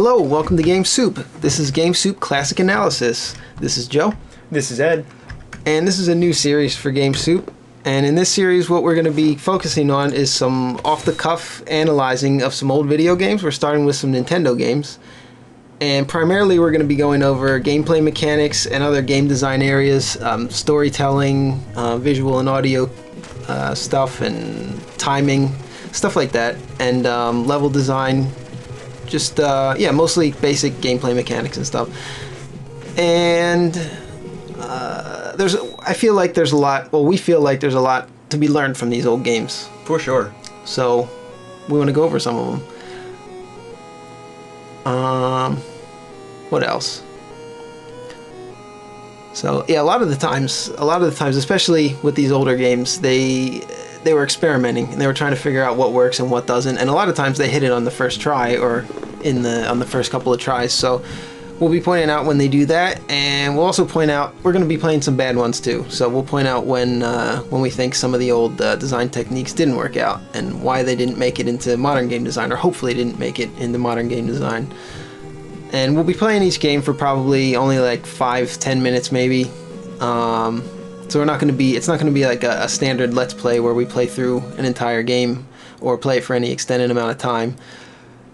Hello, welcome to Game Soup. This is Game Soup Classic Analysis. This is Joe. This is Ed. And this is a new series for Game Soup. And in this series, what we're going to be focusing on is some off-the-cuff analyzing of some old video games. We're starting with some Nintendo games. And primarily, we're going to be going over gameplay mechanics and other game design areas, storytelling, visual and audio stuff, and timing, stuff like that, and level design. Just, yeah, mostly basic gameplay mechanics and stuff. And I feel like there's a lot, well, we feel like there's a lot to be learned from these old games. For sure. So, we want to go over some of them. What else? So, yeah, a lot of the times, especially with these older games, they were experimenting and they were trying to figure out what works and what doesn't, and a lot of times they hit it on the first try or on the first couple of tries. So we'll be pointing out when they do that, and we'll also point out we're going to be playing some bad ones too. So we'll point out when we think some of the old design techniques didn't work out and why they didn't make it into modern game design, or hopefully didn't make it into modern game design. And we'll be playing each game for probably only like 5-10 minutes maybe. So it's not going to be like a standard Let's Play where we play through an entire game or play it for any extended amount of time.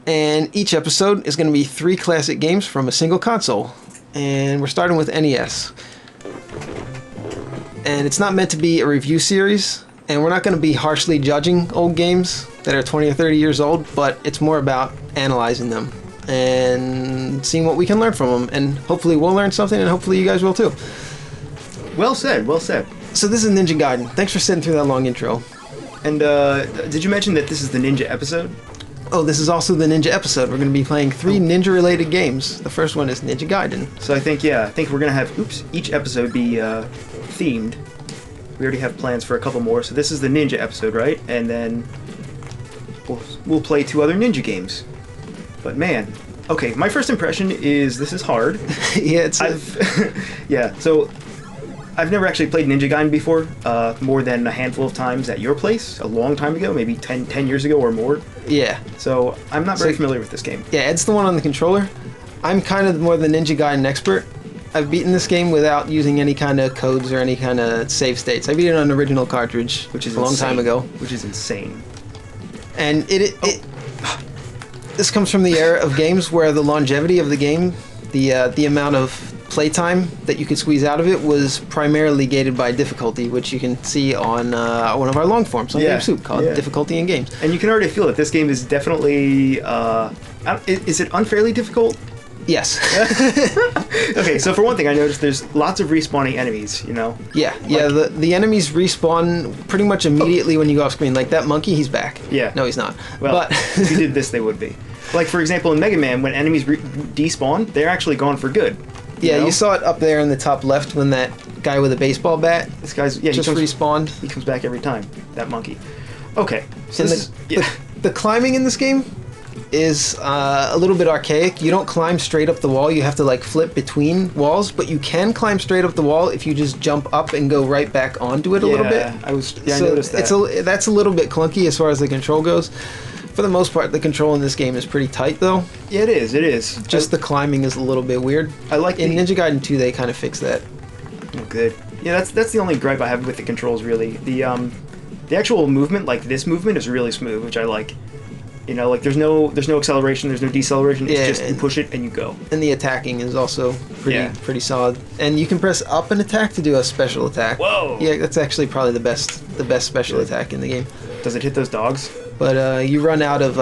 And each episode is going to be 3 classic games from a single console. And we're starting with NES. And it's not meant to be a review series, and we're not going to be harshly judging old games that are 20 or 30 years old, but it's more about analyzing them and seeing what we can learn from them. And hopefully we'll learn something, and hopefully you guys will too. Well said, well said. So this is Ninja Gaiden. Thanks for sitting through that long intro. And did you mention that this is the Ninja episode? Oh, this is also the Ninja episode. We're going to be playing 3 Ninja-related games. The first one is Ninja Gaiden. So I think we're going to have, each episode be themed. We already have plans for a couple more, so this is the Ninja episode, right? And then we'll play 2 other Ninja games. But man, okay, my first impression is this is hard. Yeah, so I've never actually played Ninja Gaiden before, more than a handful of times at your place, a long time ago, maybe 10 years ago or more. Yeah. So I'm not very familiar with this game. Yeah, Ed's the one on the controller. I'm kind of more the Ninja Gaiden expert. I've beaten this game without using any kind of codes or any kind of save states. I beat it on an original cartridge, which is a long time ago. Which is insane. And this comes from the era of games where the longevity of the game, the amount of playtime that you could squeeze out of it, was primarily gated by difficulty, which you can see on one of our long forms on Game Soup called Difficulty in Games. And you can already feel that this game is definitely... is it unfairly difficult? Yes. Okay, so for one thing, I noticed there's lots of respawning enemies, you know? Yeah, the enemies respawn pretty much immediately when you go off screen. Like that monkey, he's back. Yeah. No, he's not. Well, but if you did this, they would be. Like, for example, in Mega Man, when enemies despawn, they're actually gone for good. Yeah, you saw it up there in the top left when that guy with a baseball bat just respawned. He comes back every time, that monkey. Okay, so the climbing in this game is a little bit archaic. You don't climb straight up the wall. You have to like flip between walls, but you can climb straight up the wall if you just jump up and go right back onto it a little bit. I noticed that. That's a little bit clunky as far as the control goes. For the most part, the control in this game is pretty tight, though. Yeah, it is. Just the climbing is a little bit weird. I like in Ninja Gaiden 2, they kind of fixed that. Oh, good. Yeah, that's the only gripe I have with the controls, really. The actual movement, like this movement, is really smooth, which I like. You know, like there's no acceleration, there's no deceleration. It's just you push it and you go. And the attacking is also pretty solid. And you can press up an attack to do a special attack. Whoa! Yeah, that's actually probably the best special attack in the game. Does it hit those dogs? But you run out of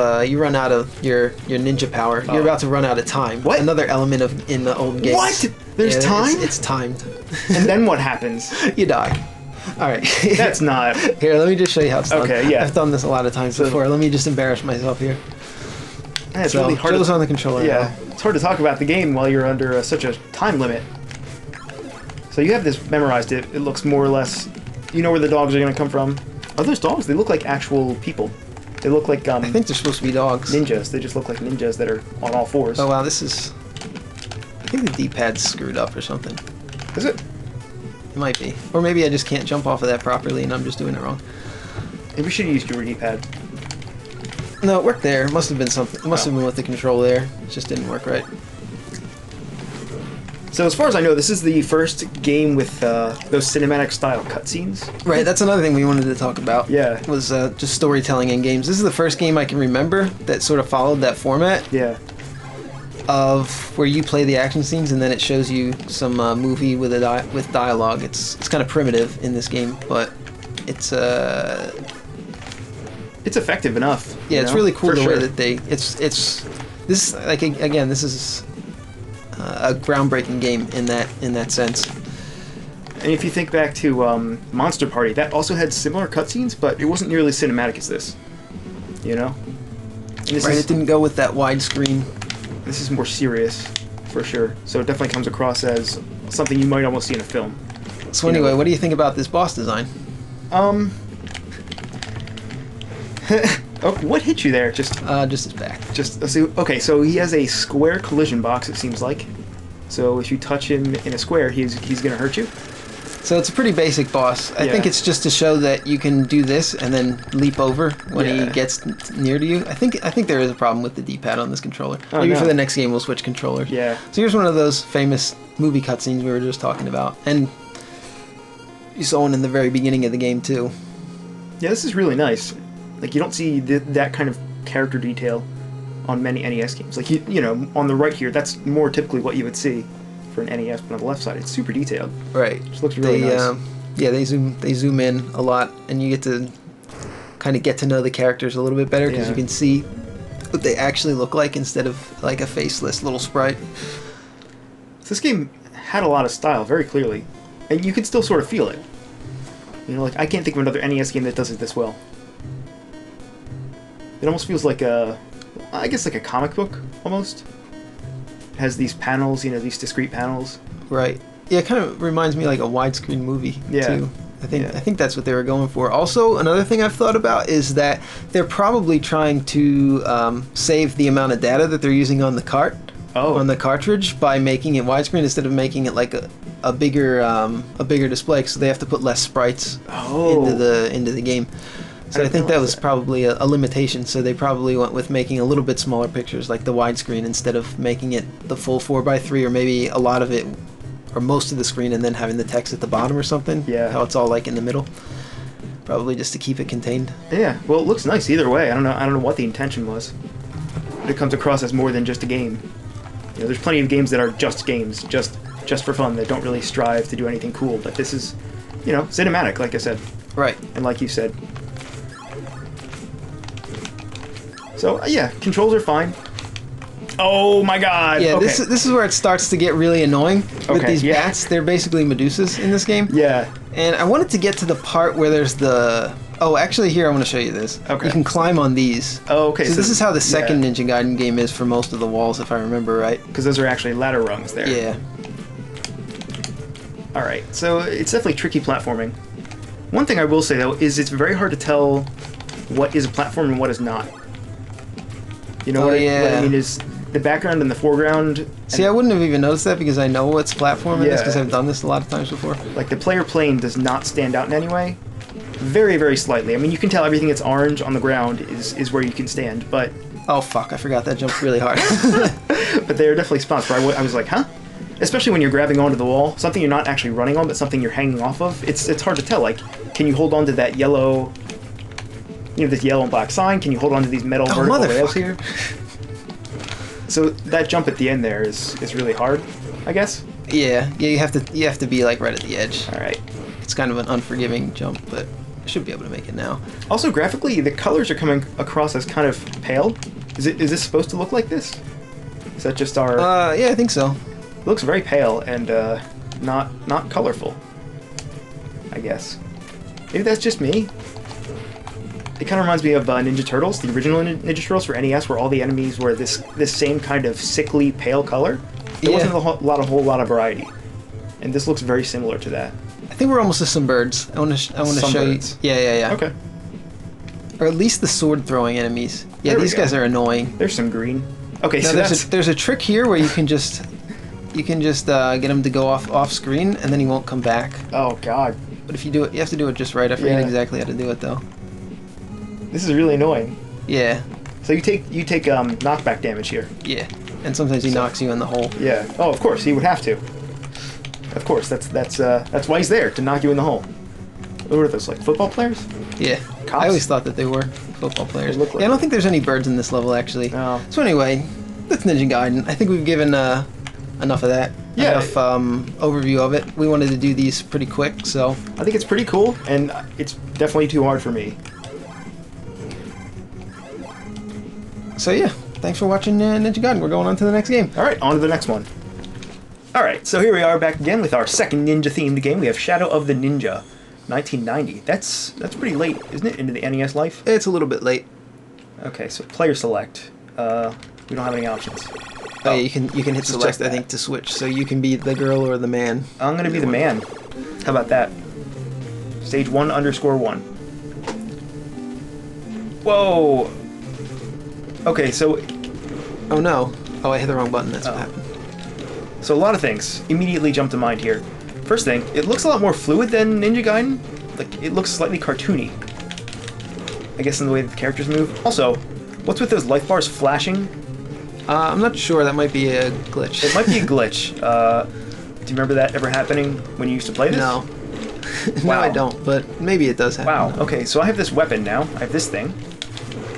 your ninja power. You're about to run out of time. What? Another element in the old games. What? There's time? It's timed. And then what happens? You die. All right. That's not... Here, let me just show you how it's done. Okay, yeah. I've done this a lot of times before. Let me just embarrass myself here. Yeah, it's really hard. Joe's on the controller now. It's hard to talk about the game while you're under such a time limit. So you have this memorized. It looks more or less... You know where the dogs are going to come from. Are those dogs? They look like actual people. They look like... I think they're supposed to be dogs. Ninjas. They just look like ninjas that are on all fours. Oh, wow, this is... I think the D-pad's screwed up or something. Is it? It might be. Or maybe I just can't jump off of that properly and I'm just doing it wrong. Maybe we should use your D-pad. No, it worked there. It must have been something. It must have been with the control there. It just didn't work right. So as far as I know, this is the first game with those cinematic style cutscenes. Right, that's another thing we wanted to talk about. Yeah. Was just storytelling in games. This is the first game I can remember that sort of followed that format. Yeah. Of where you play the action scenes and then it shows you some movie with with dialogue. It's kind of primitive in this game, but it's effective enough. Yeah, it's really cool for the sure. way that they this like again this is a groundbreaking game in that sense. And if you think back to Monster Party, that also had similar cutscenes, but it wasn't nearly cinematic as this. You know? And this Right, is, it didn't go with that widescreen. This is more serious, for sure. So it definitely comes across as something you might almost see in a film. So anyway, what do you think about this boss design? Oh, what hit you there? Just his back. Okay, so he has a square collision box, it seems like. So if you touch him in a square, he's gonna hurt you. So it's a pretty basic boss. I think it's just to show that you can do this and then leap over when he gets near to you. I think there is a problem with the D-pad on this controller. Maybe for the next game we'll switch controllers. Yeah. So here's one of those famous movie cutscenes we were just talking about, and you saw one in the very beginning of the game too. Yeah, this is really nice. Like, you don't see that kind of character detail on many NES games. Like, you know, on the right here, that's more typically what you would see for an NES, but on the left side, it's super detailed. Right. It looks really nice. Yeah, they zoom in a lot, and you get to kind of get to know the characters a little bit better because you can see what they actually look like instead of like a faceless little sprite. So this game had a lot of style, very clearly, and you can still sort of feel it. You know, like, I can't think of another NES game that does it this well. It almost feels like I guess like a comic book, almost. It has these panels, you know, these discrete panels. Right. Yeah, it kind of reminds me like a widescreen movie, too. I think that's what they were going for. Also, another thing I've thought about is that they're probably trying to save the amount of data that they're using on the on the cartridge by making it widescreen instead of making it like a bigger display, so they have to put less sprites into the game. So I think that was probably a limitation, so they probably went with making a little bit smaller pictures, like the widescreen, instead of making it the full 4x3, or maybe a lot of it, or most of the screen, and then having the text at the bottom or something. Yeah. How it's all like in the middle. Probably just to keep it contained. Yeah, well, it looks nice either way. I don't know what the intention was. But it comes across as more than just a game. You know, there's plenty of games that are just games, just for fun, that don't really strive to do anything cool, but this is, you know, cinematic, like I said. Right. And like you said. So, yeah, controls are fine. Oh my god! Yeah, okay. this is where it starts to get really annoying with these bats. They're basically Medusas in this game. Yeah. And I wanted to get to the part where there's the... Oh, actually, here, I'm going to show you this. Okay. You can climb on these. Oh, okay. So this is how the second Ninja Gaiden game is for most of the walls, if I remember right. Because those are actually ladder rungs there. Yeah. Alright, so it's definitely tricky platforming. One thing I will say, though, is it's very hard to tell what is a platform and what is not. You know what I mean is the background and the foreground. See, I wouldn't have even noticed that because I know what's platform in this because I've done this a lot of times before. Like, the player plane does not stand out in any way. Very, very slightly. I mean, you can tell everything that's orange on the ground is where you can stand, but... Oh, fuck, I forgot that jumped really hard. But there are definitely spots where I was like, huh? Especially when you're grabbing onto the wall, something you're not actually running on, but something you're hanging off of. It's hard to tell. Like, can you hold on to that yellow... You know, this yellow and black sign? Can you hold on to these metal vertical rails here? So that jump at the end there is really hard, I guess. Yeah, you have to be like right at the edge. All right. It's kind of an unforgiving jump, but I should be able to make it now. Also, graphically, the colors are coming across as kind of pale. Is this supposed to look like this? Is that just our? Yeah, I think so. It looks very pale and not colorful. I guess. Maybe that's just me. It kind of reminds me of Ninja Turtles, the original Ninja Turtles for NES, where all the enemies were this same kind of sickly pale color. There wasn't a whole lot of variety, and this looks very similar to that. I think we're almost to some birds. I want to show you. Yeah. Okay. Or at least the sword throwing enemies. Yeah, these guys are annoying. There's some green. Okay, now, so there's a trick here where you can just get him to go off screen, and then he won't come back. Oh god. But if you do it, you have to do it just right. I forget exactly how to do it though. This is really annoying. Yeah. So you take knockback damage here. Yeah, and sometimes he knocks you in the hole. Yeah. Oh, of course he would have to. Of course, that's why he's there, to knock you in the hole. What are those, like football players? Yeah. Cops? I always thought that they were football players. They look like yeah, I don't think there's any birds in this level actually. No. So anyway, that's Ninja Gaiden. I think we've given enough of that. Yeah. Enough overview of it. We wanted to do these pretty quick, so. I think it's pretty cool, and it's definitely too hard for me. So yeah, thanks for watching Ninja Gaiden. We're going on to the next game. All right, on to the next one. All right, so here we are back again with our second ninja-themed game. We have Shadow of the Ninja, 1990. That's pretty late, isn't it, into the NES life? It's a little bit late. Okay, so player select. We don't have any options. Oh, yeah, you can hit select, I think, to switch, so you can be the girl or the man. I'm gonna be the man. How about that? Stage 1_1. Whoa. Okay, so. Oh no! Oh, I hit the wrong button. That's what happened. So a lot of things immediately jump to mind here. First thing, it looks a lot more fluid than Ninja Gaiden. Like, it looks slightly cartoony. I guess in the way that the characters move. Also, what's with those life bars flashing? I'm not sure. That might be a glitch. It might be a glitch. Do you remember that ever happening when you used to play this? No. No, Wow. I don't, but maybe it does happen. Wow, okay, so I have this weapon now. I have this thing.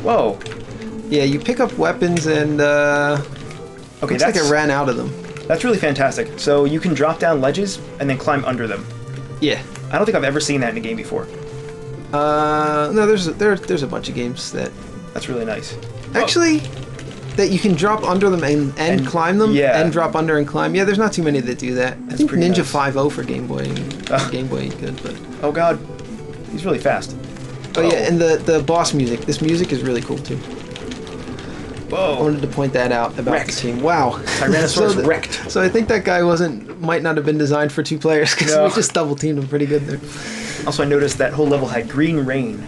Whoa. Yeah, you pick up weapons and, Okay, looks like I ran out of them. That's really fantastic. So you can drop down ledges and then climb under them. Yeah. I don't think I've ever seen that in a game before. No, there's a bunch of games that... That's really nice. Actually, that you can drop under them and climb them, yeah. and drop under and climb. Yeah, there's not too many that do that. I think pretty Ninja nice. 5.0 for Game Boy. Game Boy ain't good, but... Oh god, he's really fast. Oh yeah, and the boss music. This music is really cool too. I Whoa. wanted to point that out about Wrecked. the team. Wow. Tyrannosaurus wrecked. So I think that guy might not have been designed for 2 players because No. we just double teamed him pretty good there. Also, I noticed that whole level had green rain.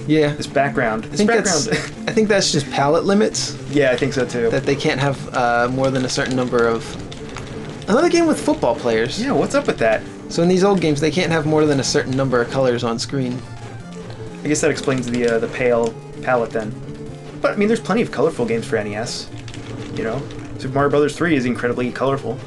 Yeah. This background. I think that's just palette limits, Yeah, I think so too. that they can't have more than a certain number of... Another game with football players. Yeah, what's up with that? So in these old games, they can't have more than a certain number of colors on screen. I guess that explains the pale palette then. But I mean, there's plenty of colorful games for NES. You know, Super Mario Brothers 3 is incredibly colorful.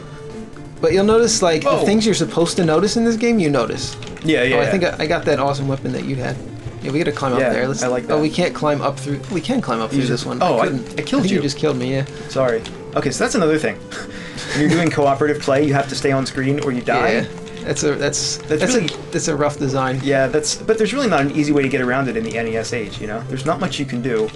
But you'll notice, like, Whoa. the things you're supposed to notice in this game, you notice. Yeah, yeah. Oh, I think I got that awesome weapon that you had. Yeah, we gotta climb up Yeah, there. I like that. Oh, we can't climb up through... We can climb up through just- this one. oh, I couldn't. killed think you. You just killed me, yeah. Sorry. Okay, so that's another thing. When you're doing cooperative play, you have to stay on screen or you die. Yeah. That's a rough design. Yeah, but there's really not an easy way to get around it in the NES age, you know? There's not much you can do.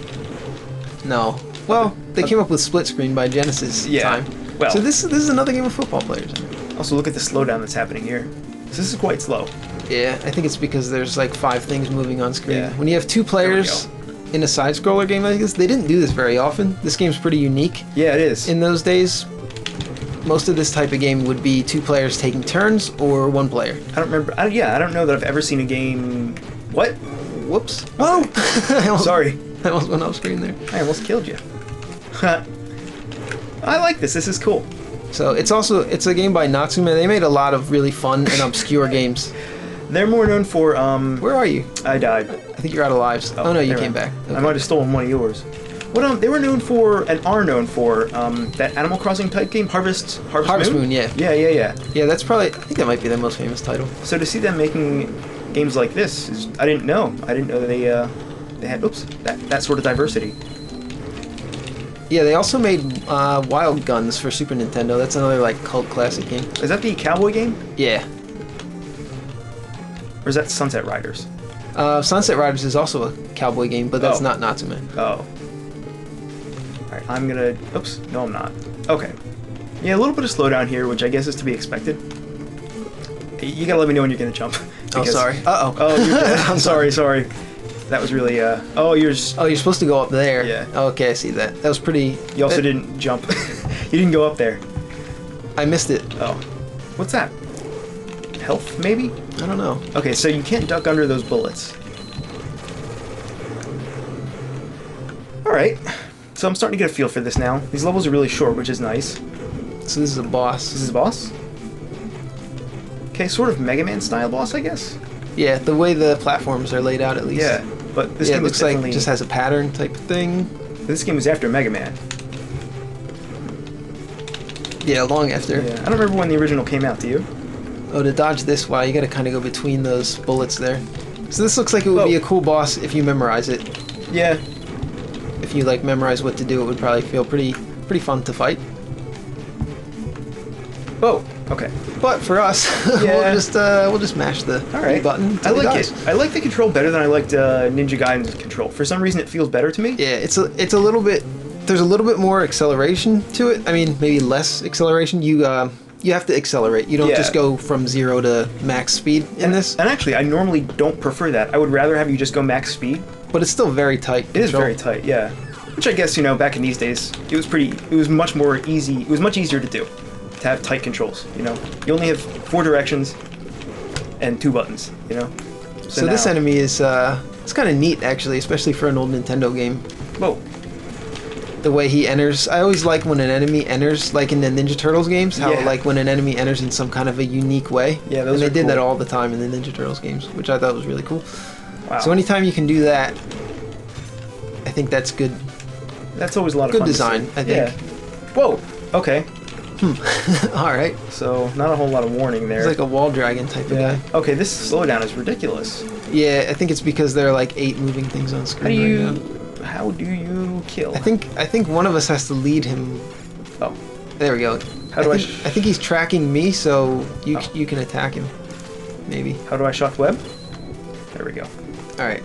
No. Well, they came up with split screen by Genesis Yeah, time. well- So this is another game of football players. Also, look at the slowdown that's happening here. This is quite slow. Yeah, I think it's because there's like 5 things moving on screen. Yeah. When you have 2 players in a side-scroller game like this, they didn't do this very often. This game's pretty unique. Yeah, it is. In those days, most of this type of game would be 2 players taking turns or 1 player. I don't remember. I don't know that I've ever seen a game. What? Whoops. Oh! Sorry. I almost went off screen there. I almost killed you. I like this. This is cool. So it's a game by Natsume. They made a lot of really fun and obscure games. They're more known for. Where are you? I died. I think you're out of lives. Oh, no, you there came I back. am. I might have stolen one of yours. What they were known for and are known for that Animal Crossing type game, Harvest Moon, yeah. Yeah. Yeah, that's probably... I think that might be their most famous title. So to see them making games like this, I didn't know. I didn't know that they had that sort of diversity. Yeah, they also made Wild Guns for Super Nintendo. That's another like cult classic game. Is that the cowboy game, Yeah. or is that Sunset Riders? Sunset Riders is also a cowboy game, but that's Oh. not Natsume. Oh. Alright, I'm gonna... Oops. No, I'm not. Okay. Yeah, a little bit of slowdown here, which I guess is to be expected. You gotta let me know when you're gonna jump. Oh, sorry. Uh-oh. Oh, you're I'm sorry. That was really, Oh, you're supposed to go up there. Yeah. Oh, okay, I see that. That was pretty... You also didn't jump. You didn't go up there. I missed it. Oh. What's that? Health, maybe? I don't know. Okay, so you can't duck under those bullets. Alright. So I'm starting to get a feel for this now. These levels are really short, which is nice. So this is a boss. This is a boss? Okay, sort of Mega Man style boss, I guess? Yeah, the way the platforms are laid out, at least. Yeah, but this Yeah, it game looks like definitely... it just has a pattern type of thing. This game was after Mega Man. Yeah, long after. Yeah. I don't remember when the original came out, do you? Oh, to dodge this, wow, you gotta kind of go between those bullets there. So this looks like it would be a cool boss if you memorize it. Yeah. If you like memorize what to do, it would probably feel pretty fun to fight. Oh, okay. But for us, Yeah. we'll just mash the Alright. B button. I like it. I like the control better than I liked Ninja Gaiden's control. For some reason, it feels better to me. Yeah, it's a little bit. There's a little bit more acceleration to it. I mean, maybe less acceleration. You have to accelerate. You don't just go from 0 to max speed in this. And actually, I normally don't prefer that. I would rather have you just go max speed. But it's still very tight. It is very tight, yeah. Which I guess, you know, back in these days, it was much more easy. It was much easier to do, to have tight controls. You know, you only have 4 directions and 2 buttons. You know. So this enemy is it's kind of neat actually, especially for an old Nintendo game. Whoa. The way he enters, I always like when an enemy enters, like in the Ninja Turtles games, how like when an enemy enters in some kind of a unique way. Yeah, those and they are did that cool. all the time in the Ninja Turtles games, which I thought was really cool. Wow. So anytime you can do that, I think that's good. That's always a lot of Good fun. design, I think. Yeah. Whoa. Okay. All right. So not a whole lot of warning there. It's like a wall dragon type of guy. Okay, this slowdown is ridiculous. Yeah, I think it's because there are like 8 moving things on screen right now. How do you kill? I think one of us has to lead him. Oh. There we go. How do I think he's tracking me, so you can attack him. Maybe. How do I shock web? There we go. All right.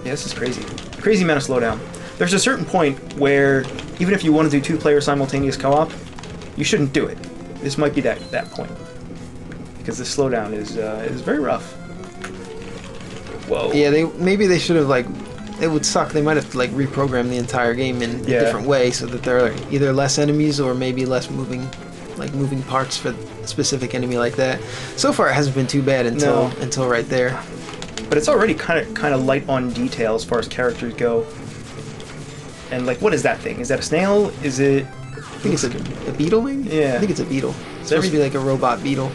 Yeah, this is crazy. Crazy amount of slowdown. There's a certain point where even if you want to do 2-player simultaneous co-op, you shouldn't do it. This might be that point because the slowdown is very rough. Whoa. Yeah, maybe they should have like. It would suck. They might have to like reprogram the entire game in a different way so that there are either less enemies or maybe less moving parts for a specific enemy like that. So far, it hasn't been too bad until right there. But it's already kind of light on detail as far as characters go. And like, what is that thing? Is that a snail? Is it? I think it's a beetle, maybe? Yeah. I think it's a beetle. It's supposed to be like a robot beetle.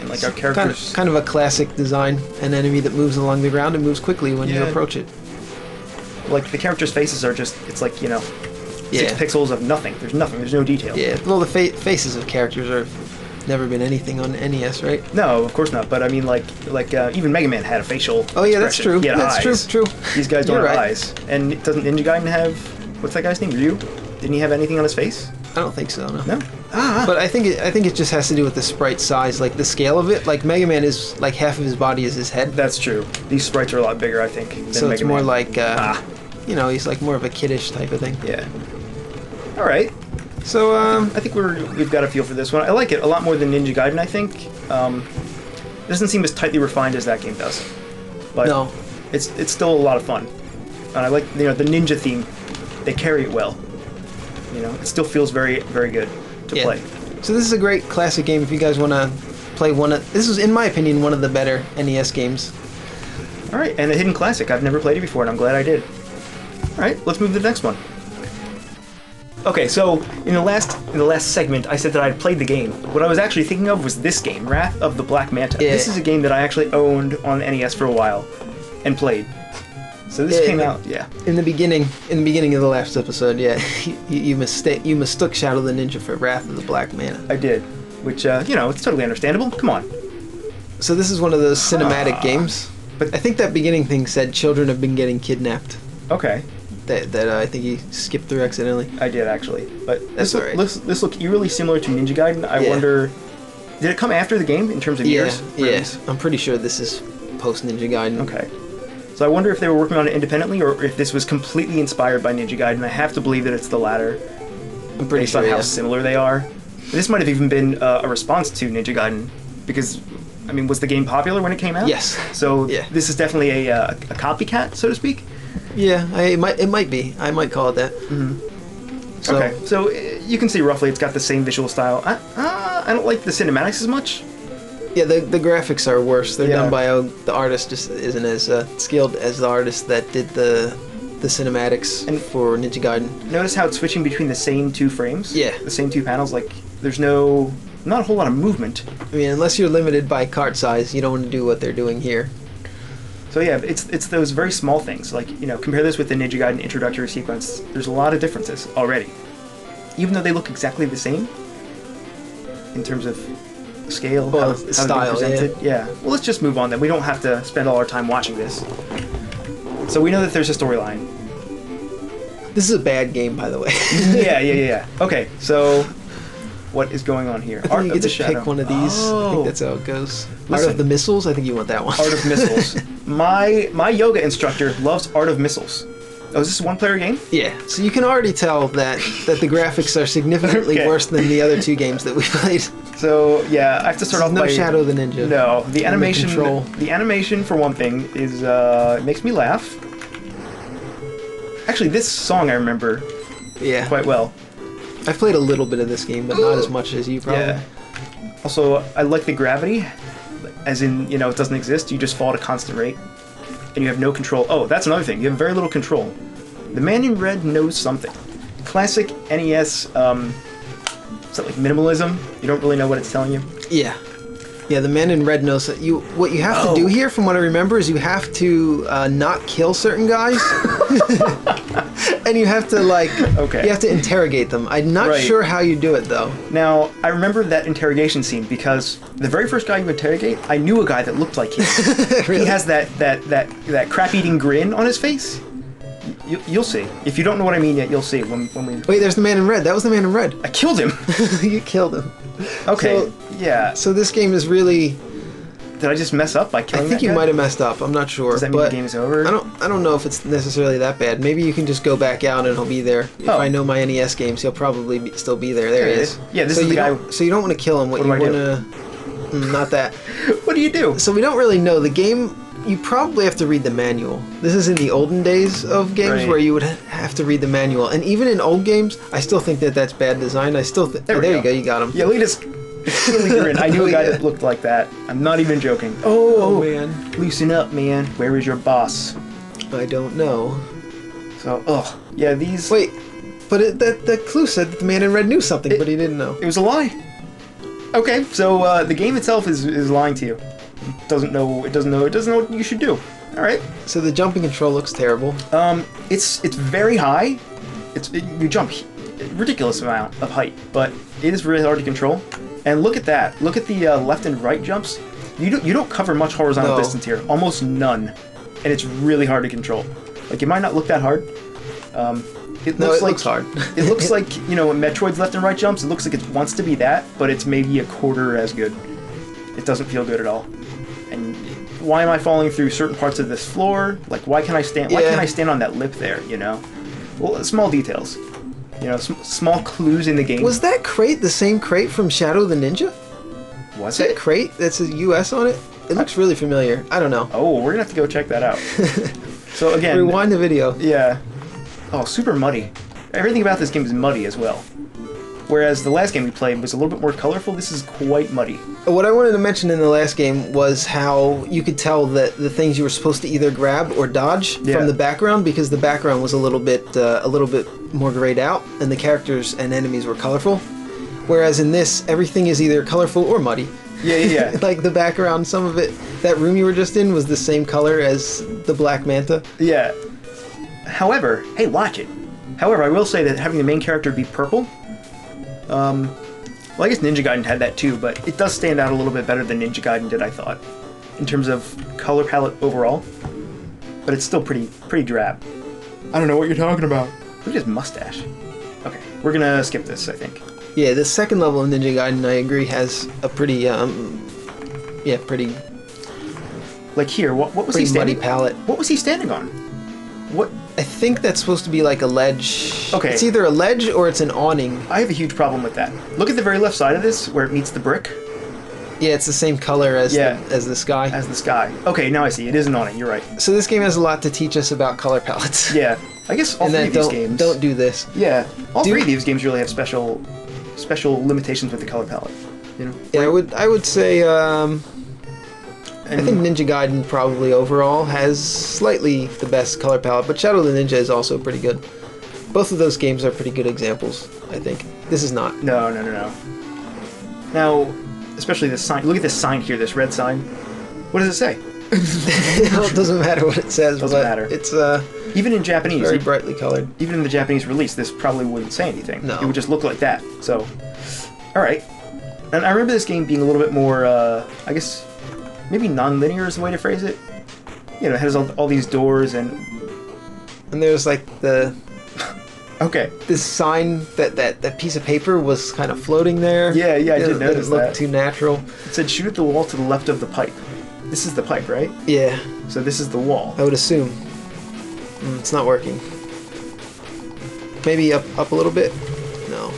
And like our characters. Kind of a classic design. An enemy that moves along the ground and moves quickly when you approach it. Like the characters' faces are just, it's like, you know, 6 pixels of nothing. There's nothing. There's no detail. Yeah, well, the faces of characters are never been anything on NES, right? No, of course not. But I mean, like even Mega Man had a facial. Oh yeah, that's true. He had That's eyes. true. These guys don't You're have right. eyes. And doesn't Ninja Gaiden have? What's that guy's name? Ryu? Didn't he have anything on his face? I don't think so. No. No. Ah. But I think it just has to do with the sprite size, like the scale of it. Like Mega Man is like half of his body is his head. That's true. These sprites are a lot bigger, I think. Than So Mega it's more Man. like, you know, he's like more of a kiddish type of thing. Yeah. All right. So I think we've got a feel for this one. I like it a lot more than Ninja Gaiden, I think. It doesn't seem as tightly refined as that game does. But no, it's still a lot of fun. And I like, you know, the ninja theme. They carry it well. You know, it still feels very, very good to play. So this is a great classic game if you guys want to play this is, in my opinion, one of the better NES games. All right, and a hidden classic. I've never played it before, and I'm glad I did. All right, let's move to the next one. Okay, so in the last segment, I said that I'd played the game. What I was actually thinking of was this game, Wrath of the Black Manta. Yeah. This is a game that I actually owned on the NES for a while and played. So this came out, In the beginning of the last episode, you mistook Shadow the Ninja for Wrath of the Black Manta. I did, which you know, it's totally understandable. Come on. So this is one of those cinematic games. But I think that beginning thing said children have been getting kidnapped. Okay. That I think he skipped through accidentally. I did actually, but That's alright. this look eerily similar to Ninja Gaiden. I wonder, did it come after the game in terms of years? Yes. I'm pretty sure this is post Ninja Gaiden. Okay. So I wonder if they were working on it independently or if this was completely inspired by Ninja Gaiden. I have to believe that it's the latter. I'm pretty based sure on how similar they are. This might have even been a response to Ninja Gaiden because, I mean, was the game popular when it came out? Yes. So this is definitely a copycat, so to speak. Yeah, it might be. I might call it that. Mm-hmm. So, okay, so you can see roughly it's got the same visual style. I don't like the cinematics as much. Yeah, the graphics are worse. They're done by the artist just isn't as skilled as the artist that did the cinematics for Ninja Gaiden. Notice how it's switching between the same 2 frames? Yeah. The same 2 panels. Like, there's not a whole lot of movement. I mean, unless you're limited by cart size, you don't want to do what they're doing here. So yeah, it's those very small things. Like, you know, compare this with the Ninja Gaiden introductory sequence. There's a lot of differences already. Even though they look exactly the same in terms of scale, Well, how style, they're presented. Yeah. Well, let's just move on then. We don't have to spend all our time watching this. So we know that there's a storyline. This is a bad game, by the way. Yeah. Okay, so what is going on here? I think you get to pick one of these. I think that's how it goes. Art of the Missiles? I think you want that one. Art of Missiles. My yoga instructor loves Art of Missiles. Oh, is this a one-player game? Yeah, so you can already tell that the graphics are significantly Okay. worse than the other two games that we played. So yeah, I have to start off No by Shadow of the Ninja. No, the And animation. control. The animation, for one thing, is it makes me laugh. Actually, this song I remember Yeah. quite well. I've played a little bit of this game, but not as much as you probably. Yeah. Also, I like the gravity, as in, you know, it doesn't exist. You just fall at a constant rate, and you have no control. Oh, that's another thing. You have very little control. The man in red knows something. Classic NES. Is that like minimalism? You don't really know what it's telling you. Yeah. Yeah, the man in red knows that what you have to do here, from what I remember, is you have to not kill certain guys. And you have to, like, you have to interrogate them. I'm not sure how you do it, though. Now, I remember that interrogation scene because the very first guy you interrogate, I knew a guy that looked like him. Really? He has that crap-eating grin on his face. You'll see. If you don't know what I mean yet, you'll see when we... Wait, there's the man in red. That was the man in red. I killed him! You killed him. Okay, So- yeah. So this game is really... Did I just mess up by killing I think that you guy? might have messed up. I'm not sure. Does that mean but the game is over? I don't know if it's necessarily that bad. Maybe you can just go back out and he'll be there. If Oh. I know my NES games, he'll probably still be there. There he is. Yeah, this so is the you guy- don't- So you don't want to kill him. What What you do I want to... Not that. What do you do? So we don't really know. The game, you probably have to read the manual. This is in the olden days of games Right. where you would have to read the manual. And even in old games, I still think that that's bad design. I still think... There we There you go. go. You got him. Yeah, look at his silly grin. I knew a guy that looked like that. I'm not even joking. Oh, man. Loosen up, man. Where is your boss? I don't know. So, yeah, these... Wait, but that clue said that the man in red knew something, but he didn't know. It was a lie. Okay, so the game itself is lying to you. It doesn't know what you should do. All right. So the jumping control looks terrible. It's very high. You jump a ridiculous amount of height, but it is really hard to control. And look at that. Look at the left and right jumps. You don't cover much horizontal No. distance here. Almost none. And it's really hard to control. Like, it might not look that hard. It looks hard. It looks like, you know, in Metroid's left and right jumps, it looks like it wants to be that, but it's maybe a quarter as good. It doesn't feel good at all. And why am I falling through certain parts of this floor? Like, why can't I stand on that lip there, you know? Well, small details. You know, small clues in the game. Was that crate the same crate from Shadow of the Ninja? Was That it? crate that says US on it? It looks really familiar. I don't know. Oh, we're gonna have to go check that out. So again... Rewind the video. Yeah. Oh, super muddy. Everything about this game is muddy as well. Whereas the last game we played was a little bit more colorful, this is quite muddy. What I wanted to mention in the last game was how you could tell that the things you were supposed to either grab or dodge from the background, because the background was a little bit more grayed out, and the characters and enemies were colorful. Whereas in this, everything is either colorful or muddy. Yeah. Like the background, some of it, that room you were just in was the same color as the Black Manta. Yeah. However, hey, watch it. However, I will say that having the main character be purple, well, I guess Ninja Gaiden had that too, but it does stand out a little bit better than Ninja Gaiden did, I thought, in terms of color palette overall. But it's still pretty drab. I don't know what you're talking about. Look at his mustache. Okay, we're gonna skip this, I think. Yeah, the second level of Ninja Gaiden, I agree, has a pretty, pretty Like here, what was he muddy standing? palette. What was he standing on? What? I think that's supposed to be like a ledge. Okay. It's either a ledge or it's an awning. I have a huge problem with that. Look at the very left side of this, where it meets the brick. Yeah, it's the same color as the sky. As the sky. Okay, now I see. It is an awning. You're right. So this game has a lot to teach us about color palettes. Yeah, I guess all And three then of these games. don't do this. Yeah, all three of these games really have special limitations with the color palette. You know. Yeah, I would say I think Ninja Gaiden probably overall has slightly the best color palette, but Shadow of the Ninja is also pretty good. Both of those games are pretty good examples, I think. This is not. No. Now, especially this sign. Look at this sign here. This red sign. What does it say? Well, it doesn't matter what it says. Doesn't but matter. It's Even in Japanese, very brightly colored. even in the Japanese release, this probably wouldn't say anything. No. It would just look like that. So, all right. And I remember this game being a little bit more, I guess, maybe non-linear is the way to phrase it. You know, it has all these doors and... And there's like Okay. this sign that piece of paper was kind of floating there. Yeah, I did It notice didn't look that. too natural. It said shoot at the wall to the left of the pipe. This is the pipe, right? Yeah, So this is the wall. I would assume. It's not working. Maybe up a little bit? No.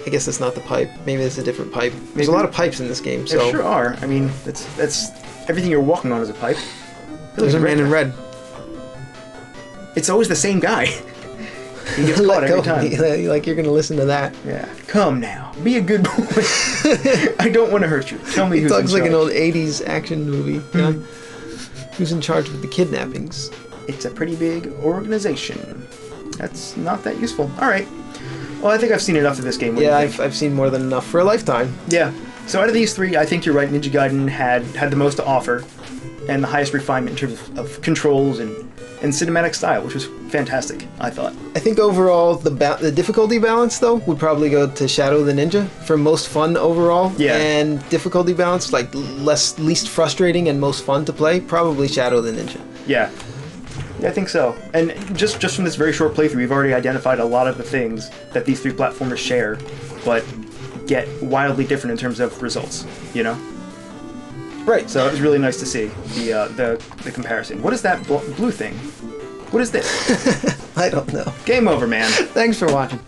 I guess that's not the pipe. Maybe it's a different pipe. There's Maybe. a lot of pipes in this game, so... There sure are. I mean, that's everything you're walking on is a pipe. There's a man in red. It's always the same guy. He gets Let caught go every of time. me. Like you're gonna listen to that. Yeah. Come now. Be a good boy. I don't want to hurt you. Tell me He who's in talks like charge. an old 80s action movie. Yeah. Who's in charge of the kidnappings? It's a pretty big organization. That's not that useful. All right. Well, I think I've seen enough of this game. What do Yeah, you think? I've seen more than enough for a lifetime. Yeah. So out of these three, I think you're right. Ninja Gaiden had the most to offer, and the highest refinement in terms of controls and cinematic style, which was fantastic, I thought. I think overall the difficulty balance though would probably go to Shadow the Ninja for most fun overall. Yeah. And difficulty balance, like least frustrating and most fun to play, probably Shadow the Ninja. Yeah. Yeah, I think so. And just from this very short playthrough, we've already identified a lot of the things that these three platformers share, but get wildly different in terms of results, you know? Right. So it was really nice to see the comparison. What is that blue thing? What is this? I don't know. Game over, man. Thanks for watching.